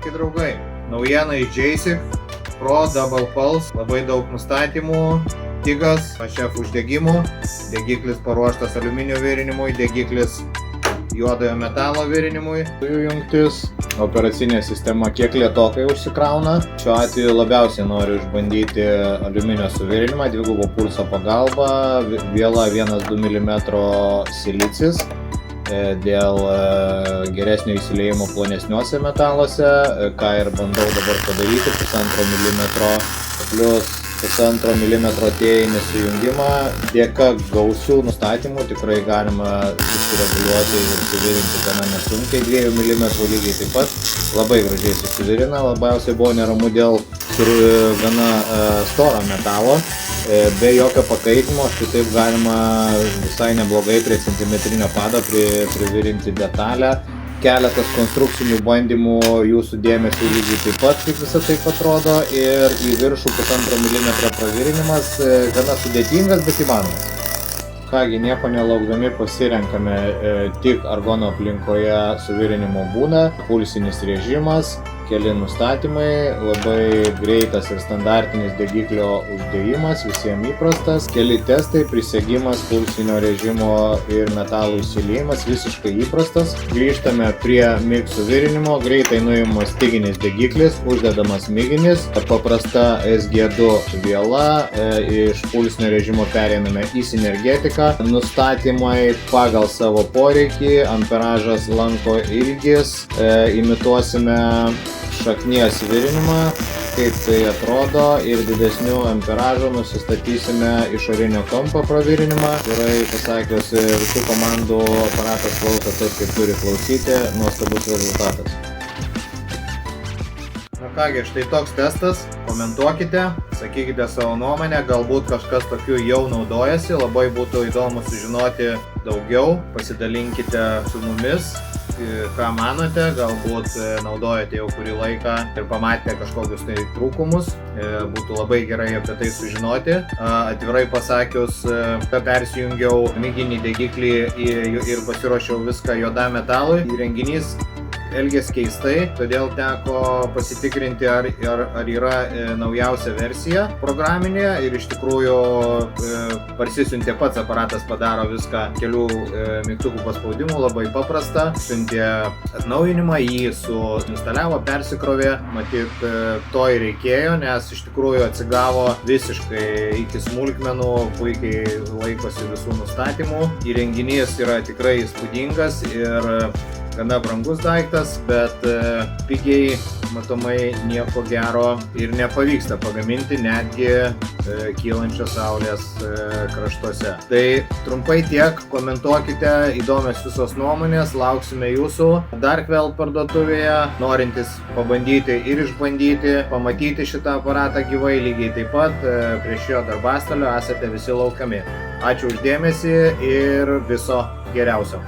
Sveiki draugai, naujiena iš JASIC Pro Double Pulse, labai daug nustatymų, tigas, HF uždegimų, degiklis paruoštas aliuminio virinimui, degiklis juodojo metalo virinimui, dujų jungtis, operacinė sistema kiek lėtokai užsikrauna. Šiuo atveju labiausiai noriu išbandyti aliuminio suvirinimą, dvigubo pulso pagalba, viela 1-2 mm silicis. Dėl geresnio įsiliejimo plonesniuose metaluose, ką ir bandau dabar padaryti, 1,5 mm plus 1,5 mm tėjinį sujungimą. Dėka gausių nustatymų tikrai galima susireguliuoti ir suvirinti gana nesunkiai, 2 mm lygiai taip pat. Labai gražiai susivirina, labiausiai buvo neramu dėl gana storo metalo. Be jokio pakaitimo, štai taip galima visai neblogai prie centimetrinio pado privirinti detalę. Keletas konstrukcinių bandymų jūsų dėmesio lygiai taip pat, kaip visą taip atrodo, ir į viršų 1,5 mm pravirinimas gana sudėtingas, bet įmanomas. Kągi, nieko nelaukdami pasirenkame tik argono aplinkoje suvirinimo būdą, pulsinis režimas, keli nustatymai, labai greitas ir standartinis degiklio uždėjimas, visiems įprastas, keli testai, prisegimas, pulsinio režimo ir metalų įsiliejimas, visiškai įprastas. Grįžtame prie MIG suvirinimo, greitai nuimamas stiginis degiklis, uždedamas miginis, paprasta SG2 viela, iš pulsinio režimo pereiname į sinergetiką, nustatymai pagal savo poreikį, amperažas, lanko ilgis, imituosime šaknies virinimą, kaip tai atrodo, ir didesnių amperažų nusistatysime išorinio kampo pravirinimą. Gerai pasakius, visų komandų aparatas klauso taip, kaip turi klausyti, nuostabus rezultatas. Na kągi, štai toks testas, komentuokite, sakykite savo nuomonę, galbūt kažkas tokiu jau naudojasi, labai būtų įdomu sužinoti daugiau, pasidalinkite su mumis. Ką manote, galbūt naudojate jau kurį laiką ir pamatėte kažkokius tai trūkumus, būtų labai gerai apie tai sužinoti. Atvirai pasakius, persijungiau miginį degiklį ir pasiruošiau viską juodam metalui. Įrenginys elgės keistai, todėl teko pasitikrinti, ar yra naujausia versija programinė, ir iš tikrųjų parsisiuntė pats aparatas, padaro viską kelių mygtukų paspaudimų, labai paprasta. Siuntė atnaujinimą, jį suinstaliavo, persikrovė, matyt to ir reikėjo, nes iš tikrųjų atsigavo visiškai iki smulkmenų, puikiai laikosi visų nustatymų. Įrenginys yra tikrai įspūdingas ir gana brangus daiktas, bet pigiai matomai nieko gero ir nepavyksta pagaminti netgi kylančios saulės kraštuose. Tai trumpai tiek, komentuokite, įdomios visos nuomonės, lauksime jūsų Darkwell parduotuvėje, norintys pabandyti ir išbandyti, pamatyti šitą aparatą gyvai, lygiai taip pat prie šio darbastalio esate visi laukiami. Ačiū už dėmesį ir viso geriausio.